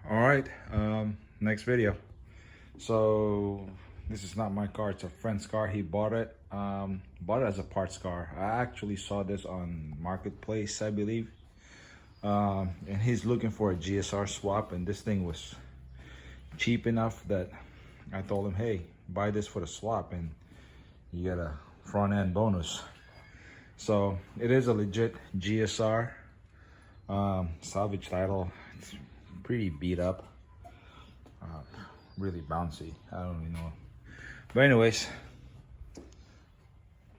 All right, next video. So this is not my car, it's a friend's car. He bought it as a parts car. I actually saw this on Marketplace, I believe. And he's looking for a GSR swap, and this thing was cheap enough that I told him, hey, buy this for the swap and you get a front end bonus. So it is a legit GSR, salvage title. It's pretty beat up, really bouncy. I don't even know. But anyways,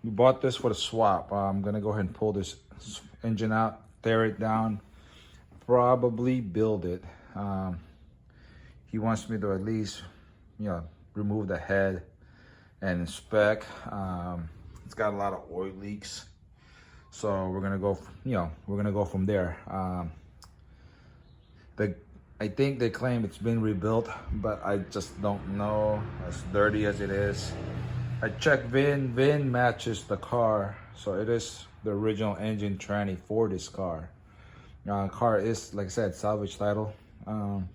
we bought this for the swap. I'm gonna go ahead and pull this engine out, tear it down, probably build it. He wants me to at least, remove the head and inspect. It's got a lot of oil leaks, so we're gonna go. We're gonna go from there. I think they claim it's been rebuilt, but I just don't know. As dirty as it is, I checked VIN. VIN matches the car, so it is the original engine tranny for this car. Car is, like I said, salvage title,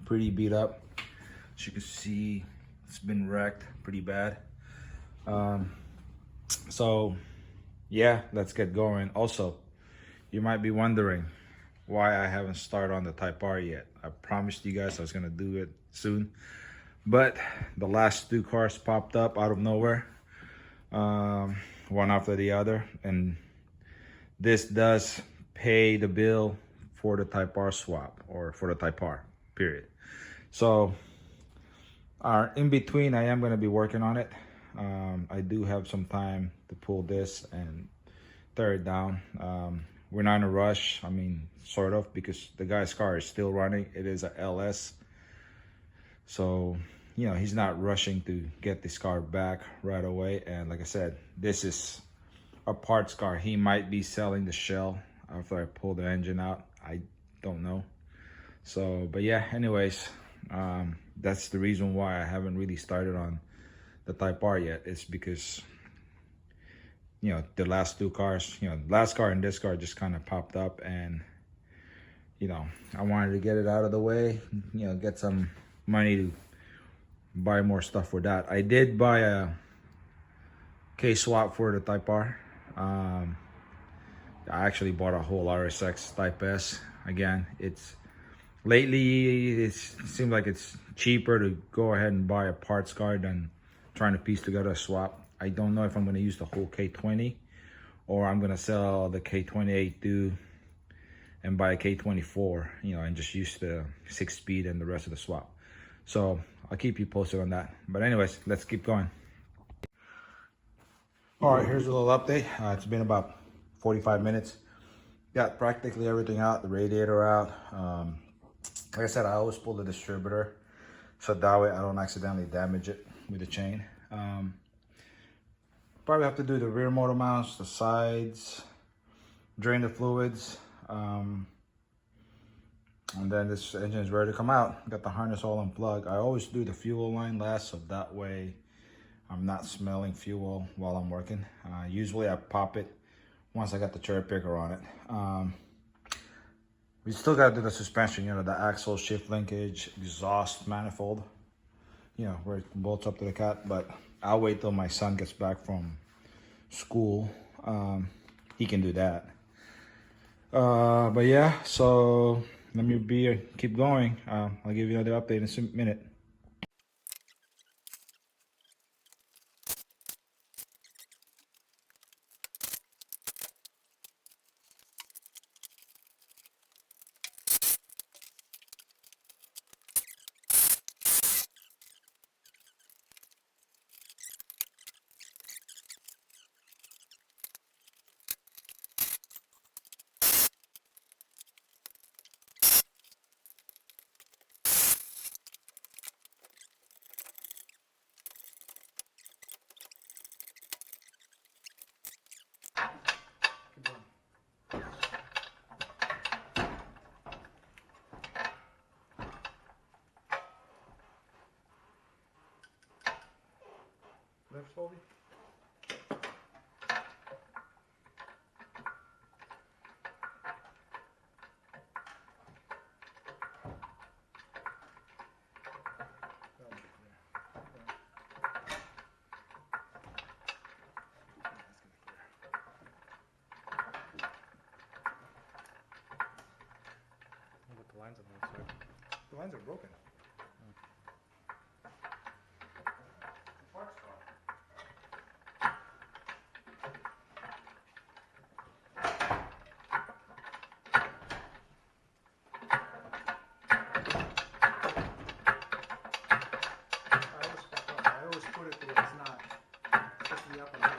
pretty beat up. As you can see, it's been wrecked pretty bad. So yeah, let's get going. Also, you might be wondering why I haven't started on the Type R yet. I promised you guys I was gonna do it soon, but the last two cars popped up out of nowhere, one after the other, and this does pay the bill for the Type R swap, or for the Type R, period. So in between, I am going to be working on it. I do have some time to pull this and tear it down. We're not in a rush. I mean, sort of, because the guy's car is still running. It is a LS. So, he's not rushing to get this car back right away. And like I said, this is a parts car. He might be selling the shell after I pull the engine out. I don't know. So, but yeah, anyways, that's the reason why I haven't really started on the Type R yet. It's because, the last two cars, last car and this car just kind of popped up, and, I wanted to get it out of the way, get some money to buy more stuff for that. I did buy a K-swap for the Type R. I actually bought a whole RSX Type S. Again, lately it seems like it's cheaper to go ahead and buy a parts car than trying to piece together a swap. I don't know if I'm going to use the whole K20, or I'm going to sell the K28 and buy a K24, and just use the 6-speed and the rest of the swap. So I'll keep you posted on that. But anyways, let's keep going. All right, here's a little update. It's been about 45 minutes. Got practically everything out, the radiator out. Like I said, I always pull the distributor, so that way I don't accidentally damage it with the chain. Probably have to do the rear motor mounts, the sides, drain the fluids, and then this engine is ready to come out. Got the harness all unplugged. I always do the fuel line last, so that way I'm not smelling fuel while I'm working. Usually I pop it once I got the cherry picker on it. We still got to do the suspension, the axle shift linkage, exhaust manifold, where it bolts up to the cat. But I'll wait till my son gets back from school. He can do that. But yeah, so let me keep going. I'll give you another update in a minute. Left slowly. The lines are broken. I always put it where it's not supposed to be up and over.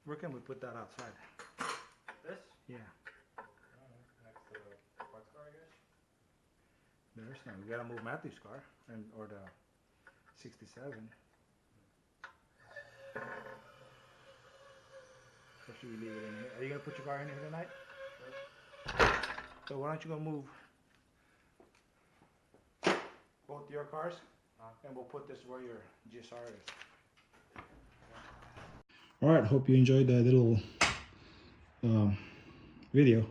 Where can we put that outside? This? Yeah. Next to the parts car, I guess. There's no. We gotta move Matthew's car and or the 67. Or should we leave it in here? Are you gonna put your car in here tonight? Sure. So why don't you go move both your cars, and we'll put this where your GSR is. All right. Hope you enjoyed that little video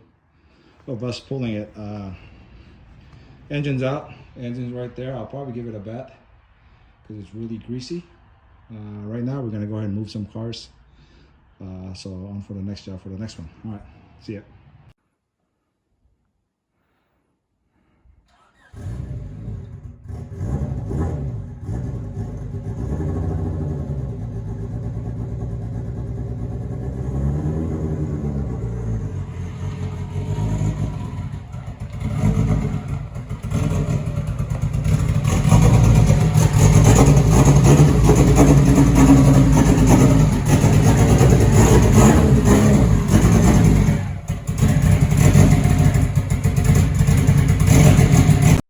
of us pulling it. Engine's out. Engine's right there. I'll probably give it a bat because it's really greasy. Right now, we're gonna go ahead and move some cars. So on for the next job for the next one. All right. See ya.